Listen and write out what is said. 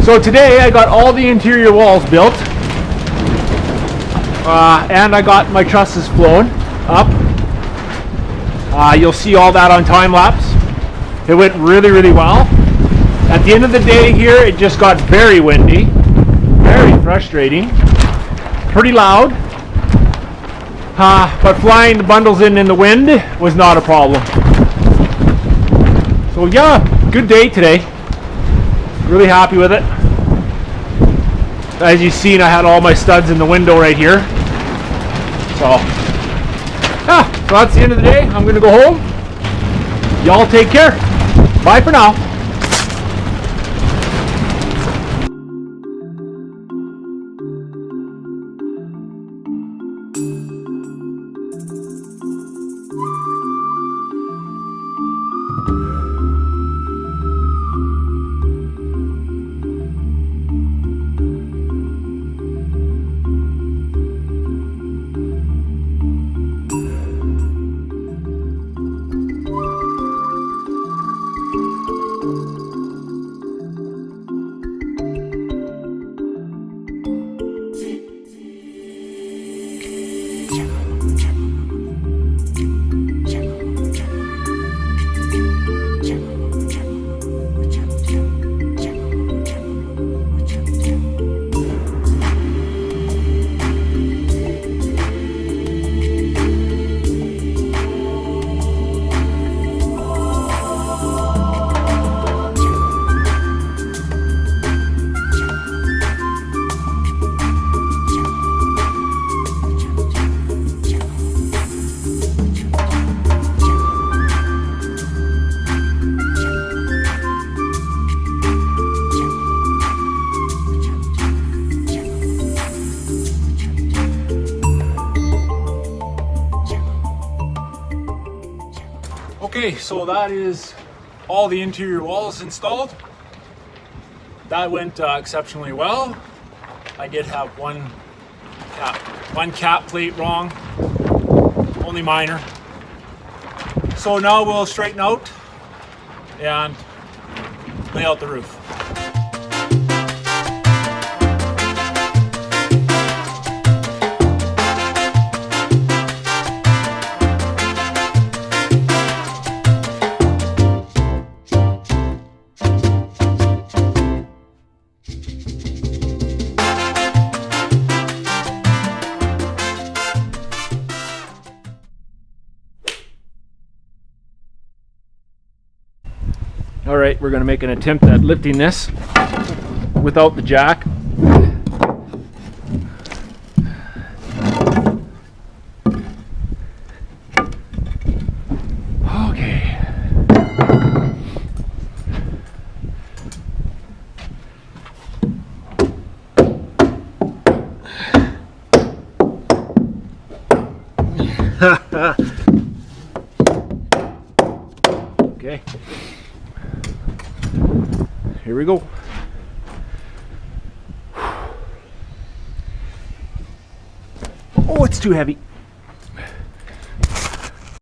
So today I got all the interior walls built, and I got my trusses flown up. You'll see all that on time lapse. It went really well. At the end of the day here, it just got very windy, very frustrating, pretty loud, but flying the bundles in the wind was not a problem. So yeah, good day today. Really happy with it. As you've seen, I had all my studs in the window right here. So that's the end of the day. I'm gonna go home. Y'all take care. Bye for now. Okay, so that is all the interior walls installed. That went exceptionally well. I did have one cap plate wrong, only minor. So now we'll straighten out and lay out the roof. All right, we're gonna make an attempt at lifting this without the jack. Okay. Okay. Here we go. Oh, it's too heavy.